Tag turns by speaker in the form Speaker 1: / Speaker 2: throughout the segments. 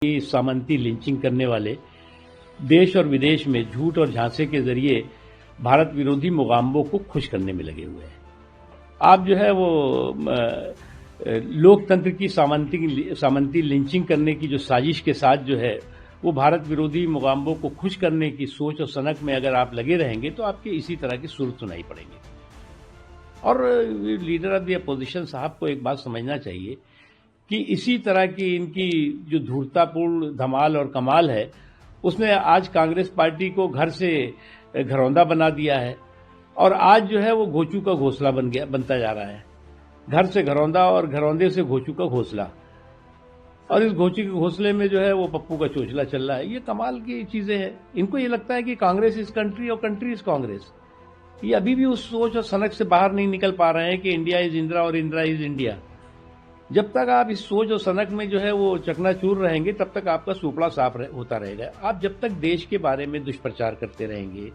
Speaker 1: की सामंती लिंचिंग करने वाले देश और विदेश में झूठ और झांसे के जरिए भारत विरोधी मुगाम्बों को खुश करने में लगे हुए हैं। आप जो है वो लोकतंत्र की सामंती लिंचिंग करने की जो साजिश के साथ जो है वो भारत विरोधी मुगाम्बों को खुश करने की सोच और सनक में अगर आप लगे रहेंगे तो आपके इसी तरह की सुर सुनाई पड़ेंगे। और लीडर ऑफ द अपोजिशन साहब को एक बात समझना चाहिए कि इसी तरह की इनकी जो धूर्तापूर्ण धमाल और कमाल है उसने आज कांग्रेस पार्टी को घर से घरौंदा बना दिया है और आज जो है वो घोचू का घोंसला बनता जा रहा है। घर से घरौंदा और घरौंदे से घोचू का घोंसला, और इस घोचू के घोंसले में जो है वो पप्पू का चोचला चल रहा है। ये कमाल की चीजें हैं। इनको ये लगता है कि कांग्रेस इज कंट्री और कंट्री इज कांग्रेस। ये अभी भी उस सोच और सनक से बाहर नहीं निकल पा रहे हैं कि इंडिया इज इंदिरा और इंदिरा इज इंडिया। जब तक आप इस सोच और सनक में जो है वो चकनाचूर रहेंगे तब तक आपका सुपड़ा साफ होता रहेगा। आप जब तक देश के बारे में दुष्प्रचार करते रहेंगे,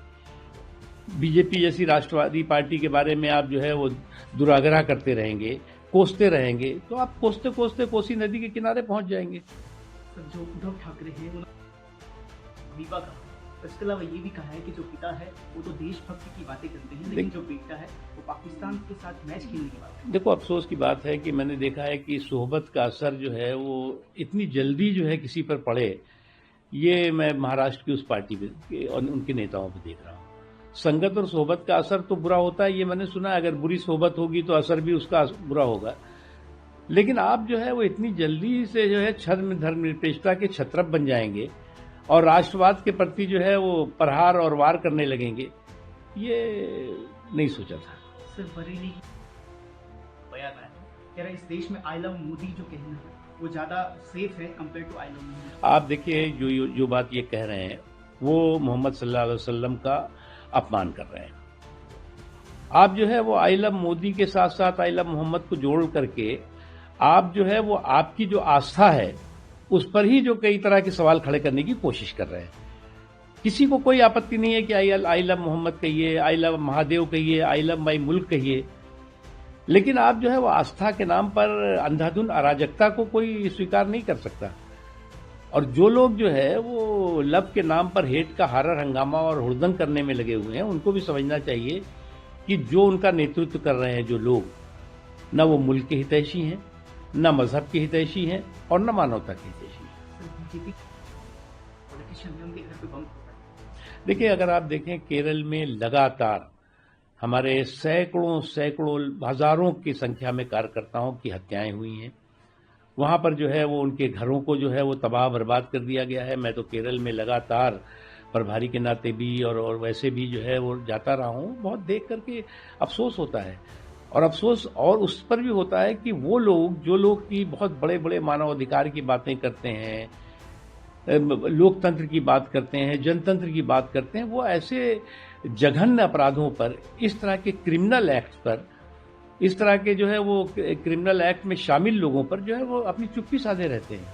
Speaker 1: बीजेपी जैसी राष्ट्रवादी पार्टी के बारे में आप जो है वो दुराग्रह करते रहेंगे, कोसते रहेंगे, तो आप कोसते कोसते कोसी नदी के किनारे पहुंच जाएंगे।
Speaker 2: जो उद्धव ठाकरे हैं वो विवाह का, इसके अलावा ये भी कहा है कि जो पिता है वो तो देशभक्ति की बातें करते हैं, लेकिन जो बेटा है वो पाकिस्तान के साथ मैच खेलने की बात है।
Speaker 1: देखो, अफसोस की बात है कि मैंने देखा है कि सोहबत का असर जो है वो इतनी जल्दी जो है किसी पर पड़े, ये मैं महाराष्ट्र की उस पार्टी पे और उनके नेताओं पे देख रहा हूँ। संगत और सोहबत का असर तो बुरा होता है, ये मैंने सुना है। अगर बुरी सोहबत होगी तो असर भी उसका बुरा होगा। लेकिन आप जो है वो इतनी जल्दी से जो है धर्मनिरपेक्षता के छत्रप बन जाएंगे और राष्ट्रवाद के प्रति जो है वो प्रहार और वार करने लगेंगे, ये नहीं सोचा था।
Speaker 2: सर, बरेली बयान है, कह रहा है इस देश में आई लव मोदी जो कहना है वो ज्यादा सेफ है compare to I love Modi.
Speaker 1: आप देखिए, जो बात ये कह रहे हैं वो मोहम्मद सल्लल्लाहु अलैहि वसल्लम का अपमान कर रहे हैं। आप जो है वो आई लव मोदी के साथ साथ आई लव मोहम्मद को जोड़ करके आप जो है वो आपकी जो आस्था है उस पर ही जो कई तरह के सवाल खड़े करने की कोशिश कर रहे हैं। किसी को कोई आपत्ति नहीं है कि आई लव मोहम्मद कहिए, आई लव महादेव कहिए, आई लव माई मुल्क कहिए, लेकिन आप जो है वो आस्था के नाम पर अंधाधुंध अराजकता को कोई स्वीकार नहीं कर सकता। और जो लोग जो है वो लव के नाम पर हेट का हारा हंगामा और हुड़दंग करने में लगे हुए हैं, उनको भी समझना चाहिए कि जो उनका नेतृत्व कर रहे हैं जो लोग, न वो मुल्क के हितैषी हैं, न मजहब के हितैषी हैं और न मानवता के हितैषी हैं। देखिए, अगर आप देखें केरल में लगातार हमारे सैकड़ों हजारों की संख्या में कार्यकर्ताओं की हत्याएं हुई हैं। वहां पर जो है वो उनके घरों को जो है वो तबाह बर्बाद कर दिया गया है। मैं तो केरल में लगातार प्रभारी के नाते भी और वैसे भी जो है वो जाता रहा हूं। बहुत देख करके अफसोस होता है, और अफसोस और उस पर भी होता है कि वो लोग जो लोग की बहुत बड़े बड़े मानवाधिकार की बातें करते हैं, लोकतंत्र की बात करते हैं, जनतंत्र की बात करते हैं, वो ऐसे जघन्य अपराधों पर, इस तरह के क्रिमिनल एक्ट पर, इस तरह के जो है वो क्रिमिनल एक्ट में शामिल लोगों पर जो है वो अपनी चुप्पी साधे रहते हैं।